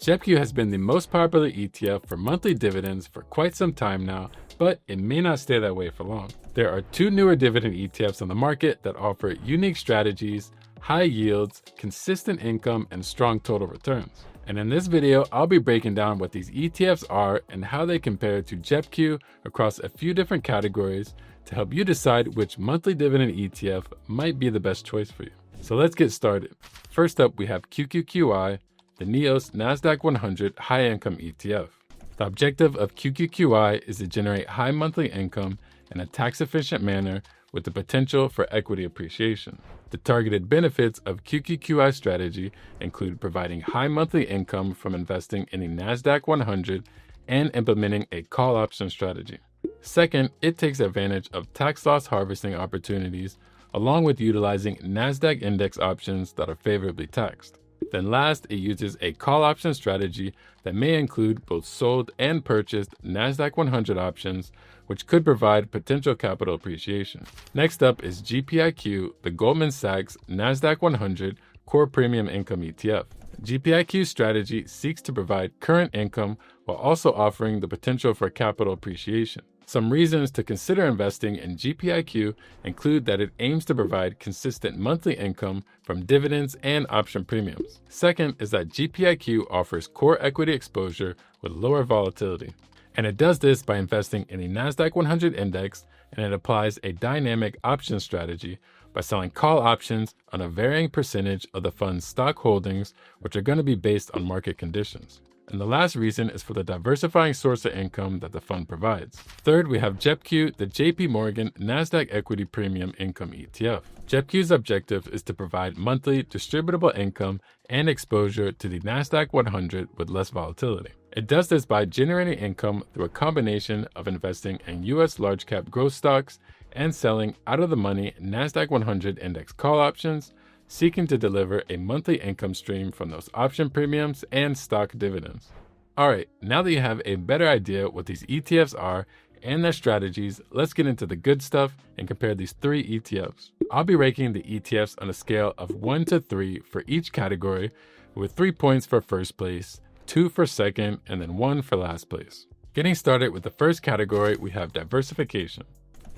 JEPQ has been the most popular ETF for monthly dividends for quite some time now, but it may not stay that way for long. There are two newer dividend ETFs on the market that offer unique strategies, high yields, consistent income, and strong total returns. And in this video, I'll be breaking down what these ETFs are and how they compare to JEPQ across a few different categories to help you decide which monthly dividend ETF might be the best choice for you. So let's get started. First up, we have QQQI, the NEOS Nasdaq 100 High Income ETF. The objective of QQQI is to generate high monthly income in a tax-efficient manner with the potential for equity appreciation. The targeted benefits of QQQI strategy include providing high monthly income from investing in the Nasdaq 100 and implementing a call option strategy. Second, it takes advantage of tax loss harvesting opportunities along with utilizing Nasdaq index options that are favorably taxed. Then last, it uses a call option strategy that may include both sold and purchased Nasdaq 100 options, which could provide potential capital appreciation. Next up is GPIQ, the Goldman Sachs Nasdaq 100 Core Premium Income ETF. GPIQ's strategy seeks to provide current income while also offering the potential for capital appreciation. Some reasons to consider investing in GPIQ include that it aims to provide consistent monthly income from dividends and option premiums. Second is that GPIQ offers core equity exposure with lower volatility. And it does this by investing in a Nasdaq 100 index, and it applies a dynamic option strategy by selling call options on a varying percentage of the fund's stock holdings, which are going to be based on market conditions. And the last reason is for the diversifying source of income that the fund provides. Third, we have JEPQ, the JP Morgan Nasdaq Equity Premium Income ETF. JEPQ's objective is to provide monthly distributable income and exposure to the Nasdaq 100 with less volatility. It does this by generating income through a combination of investing in U.S. large cap growth stocks and selling out of the money Nasdaq 100 index call options, seeking to deliver a monthly income stream from those option premiums and stock dividends. All right, now that you have a better idea what these ETFs are and their strategies, let's get into the good stuff and compare these three ETFs. I'll be ranking the ETFs on a scale of 1 to 3 for each category, with 3 points for first place, 2 for second, and then 1 for last place. Getting started with the first category, we have diversification.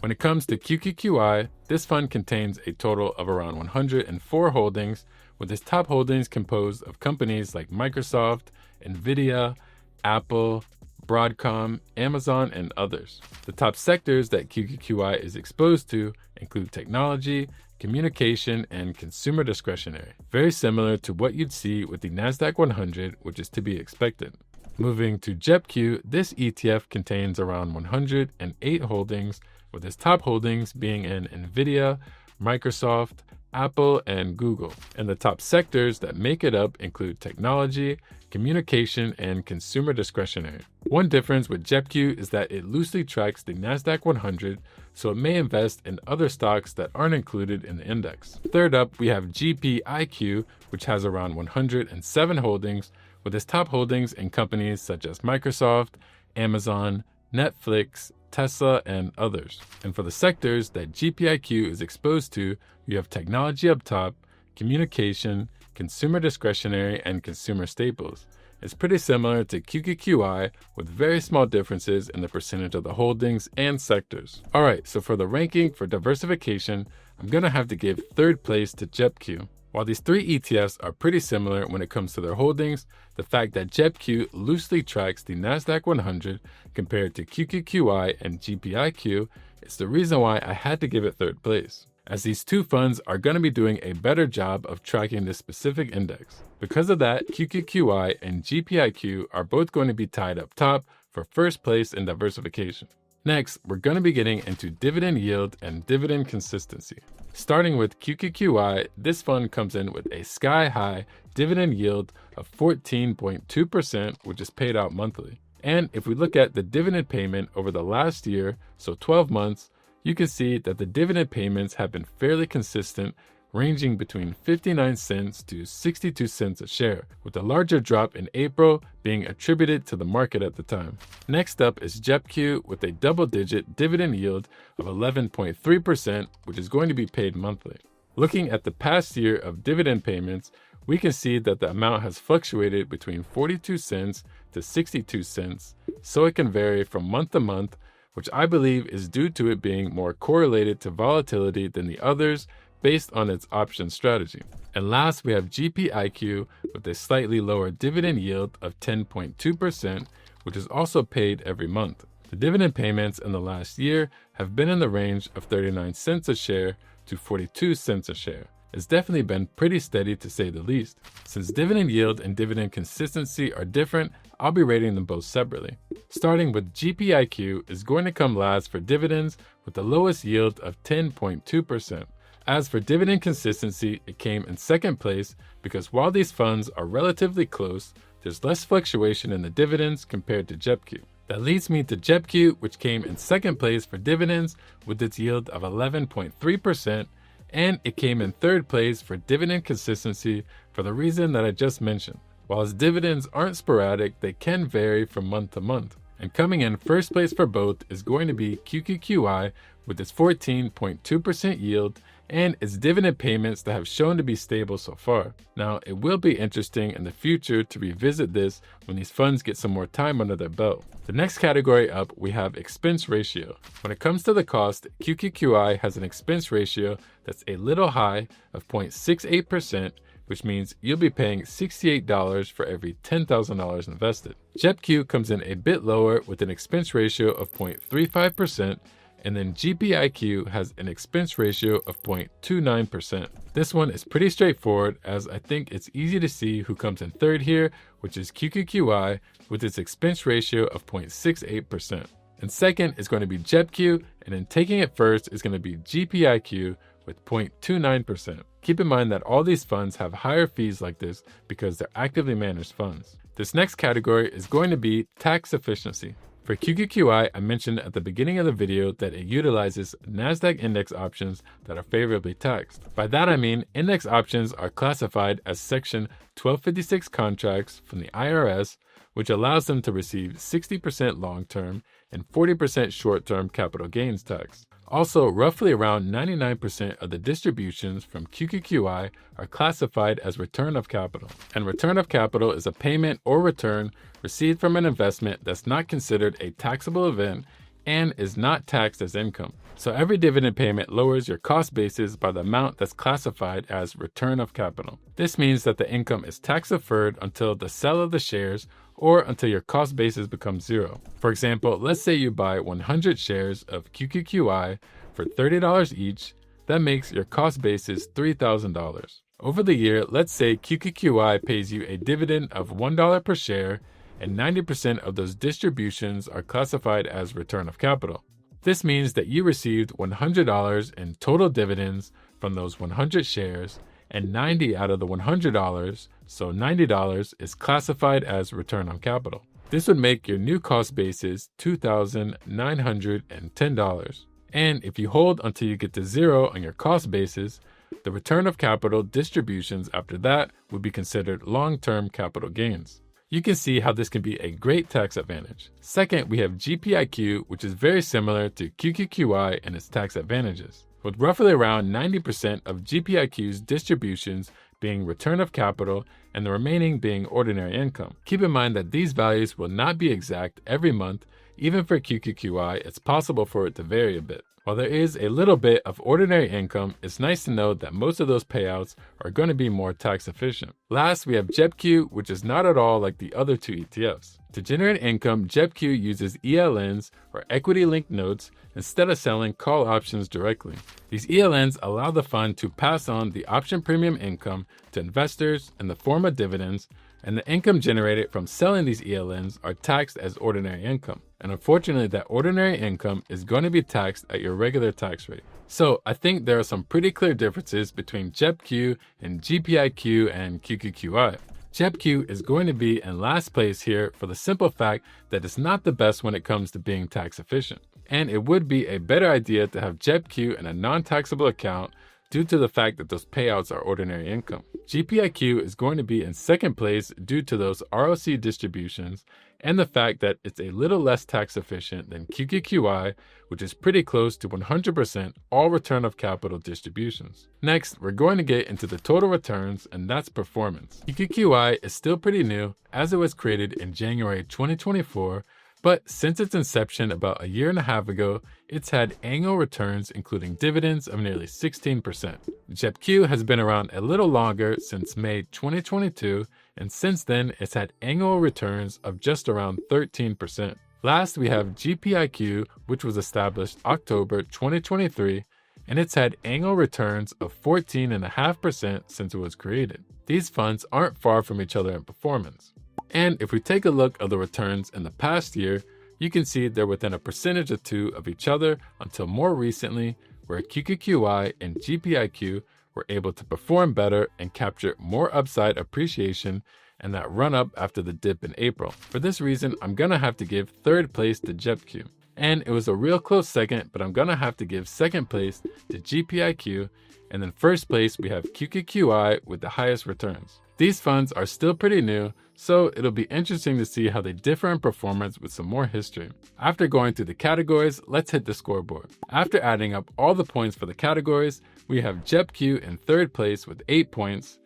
When it comes to QQQI, this fund contains a total of around 104 holdings, with its top holdings composed of companies like Microsoft, Nvidia, Apple, Broadcom, Amazon, and others. The top sectors that QQQI is exposed to include technology, communication, and consumer discretionary, very similar to what you'd see with the Nasdaq 100, which is to be expected. Moving to JEPQ, this ETF contains around 108 holdings, with its top holdings being in Nvidia, Microsoft, Apple, and Google. And the top sectors that make it up include technology, communication, and consumer discretionary. One difference with JEPQ is that it loosely tracks the Nasdaq 100, so it may invest in other stocks that aren't included in the index. Third up, we have GPIQ, which has around 107 holdings, with its top holdings in companies such as Microsoft, Amazon, Netflix, Tesla, and others. And for the sectors that GPIQ is exposed to, you have technology up top, communication, consumer discretionary, and consumer staples. It's pretty similar to QQQI with very small differences in the percentage of the holdings and sectors. All right, so for the ranking for diversification, I'm going to have to give third place to JEPQ. While these three ETFs are pretty similar when it comes to their holdings, the fact that JEPQ loosely tracks the Nasdaq 100 compared to QQQI and GPIQ is the reason why I had to give it third place, as these two funds are going to be doing a better job of tracking this specific index. Because of that, QQQI and GPIQ are both going to be tied up top for first place in diversification. Next, we're going to be getting into dividend yield and dividend consistency. Starting with QQQI, this fund comes in with a sky-high dividend yield of 14.2%, which is paid out monthly. And if we look at the dividend payment over the last year, so 12 months, you can see that the dividend payments have been fairly consistent, ranging between 59 cents to 62 cents a share, with a larger drop in April being attributed to the market at the time. Next up is JEPQ with a double-digit dividend yield of 11.3%, which is going to be paid monthly. Looking at the past year of dividend payments, we can see that the amount has fluctuated between 42 cents to 62 cents, so it can vary from month to month, which I believe is due to it being more correlated to volatility than the others based on its option strategy. And last, we have GPIQ with a slightly lower dividend yield of 10.2%, which is also paid every month. The dividend payments in the last year have been in the range of 39 cents a share to 42 cents a share. It's definitely been pretty steady to say the least. Since dividend yield and dividend consistency are different, I'll be rating them both separately. Starting with GPIQ is going to come last for dividends with the lowest yield of 10.2%. As for dividend consistency, it came in second place because while these funds are relatively close, there's less fluctuation in the dividends compared to JEPQ. That leads me to JEPQ, which came in second place for dividends with its yield of 11.3%, and it came in third place for dividend consistency for the reason that I just mentioned. While its dividends aren't sporadic, they can vary from month to month. And coming in first place for both is going to be QQQI with its 14.2% yield and its dividend payments that have shown to be stable so far. Now, it will be interesting in the future to revisit this when these funds get some more time under their belt. The next category up, we have expense ratio. When it comes to the cost, QQQI has an expense ratio that's a little high of 0.68%, which means you'll be paying $68 for every $10,000 invested. JEPQ comes in a bit lower with an expense ratio of 0.35%, and then GPIQ has an expense ratio of 0.29%. This one is pretty straightforward, as I think it's easy to see who comes in third here, which is QQQI with its expense ratio of 0.68%. And second is going to be JEPQ, and then taking it first is going to be GPIQ with 0.29%. Keep in mind that all these funds have higher fees like this because they're actively managed funds. This next category is going to be tax efficiency. For QQQI, I mentioned at the beginning of the video that it utilizes NASDAQ index options that are favorably taxed. By that I mean index options are classified as Section 1256 contracts from the IRS, which allows them to receive 60% long-term and 40% short-term capital gains tax. Also, roughly around 99% of the distributions from QQQI are classified as return of capital. And return of capital is a payment or return received from an investment that's not considered a taxable event and is not taxed as income. So every dividend payment lowers your cost basis by the amount that's classified as return of capital. This means that the income is tax deferred until the sale of the shares or until your cost basis becomes zero. For example, let's say you buy 100 shares of QQQI for $30 each. That makes your cost basis $3,000. Over the year, let's say QQQI pays you a dividend of $1 per share, and 90% of those distributions are classified as return of capital. This means that you received $100 in total dividends from those 100 shares, and 90 out of the $100, so $90, is classified as return on capital. This would make your new cost basis $2,910. And if you hold until you get to zero on your cost basis, the return of capital distributions after that would be considered long-term capital gains. You can see how this can be a great tax advantage. Second, we have GPIQ, which is very similar to QQQI and its tax advantages, with roughly around 90% of GPIQ's distributions being return of capital and the remaining being ordinary income. Keep in mind that these values will not be exact every month. Even for QQQI, it's possible for it to vary a bit. While there is a little bit of ordinary income, it's nice to know that most of those payouts are going to be more tax efficient. Last, we have JEPQ, which is not at all like the other two ETFs. To generate income, JEPQ uses ELNs, or equity-linked notes, instead of selling call options directly. These ELNs allow the fund to pass on the option premium income to investors in the form of dividends, and the income generated from selling these ELNs are taxed as ordinary income. And unfortunately, that ordinary income is going to be taxed at your regular tax rate. So I think there are some pretty clear differences between JEPQ and GPIQ and QQQI. JEPQ is going to be in last place here for the simple fact that it's not the best when it comes to being tax efficient. And it would be a better idea to have JEPQ in a non-taxable account due to the fact that those payouts are ordinary income. GPIQ is going to be in second place due to those ROC distributions and the fact that it's a little less tax efficient than QQQI, which is pretty close to 100% all return of capital distributions. Next, we're going to get into the total returns, and that's performance. QQQI is still pretty new, as it was created in January 2024, but since its inception about a year and a half ago, it's had annual returns including dividends of nearly 16%. JEPQ has been around a little longer, since May 2022, and since then it's had annual returns of just around 13%. Last, we have GPIQ, which was established October 2023, and it's had annual returns of 14.5% since it was created. These funds aren't far from each other in performance. And if we take a look at the returns in the past year, you can see they're within a percentage or two of each other until more recently, where QQQI and GPIQ were able to perform better and capture more upside appreciation and that run up after the dip in April. For this reason, I'm gonna have to give third place to JEPQ. And it was a real close second, but I'm gonna have to give second place to GPIQ, and then first place we have QQQI with the highest returns. These funds are still pretty new, so it'll be interesting to see how they differ in performance with some more history. After going through the categories, let's hit the scoreboard. After adding up all the points for the categories, we have JEPQ in third place with 8 points,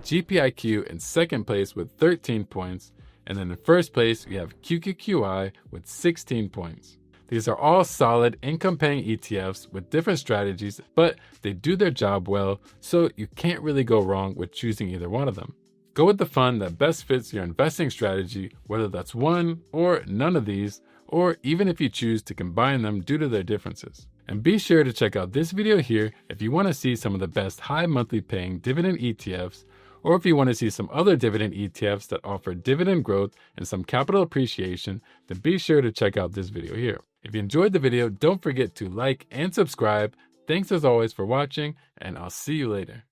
GPIQ in second place with 13 points, and then in first place we have QQQI with 16 points. These are all solid income-paying ETFs with different strategies, but they do their job well, so you can't really go wrong with choosing either one of them. Go with the fund that best fits your investing strategy, whether that's one or none of these, or even if you choose to combine them due to their differences. And be sure to check out this video here if you want to see some of the best high monthly paying dividend ETFs, or if you want to see some other dividend ETFs that offer dividend growth and some capital appreciation, then be sure to check out this video here. If you enjoyed the video, don't forget to like and subscribe. Thanks as always for watching, and I'll see you later.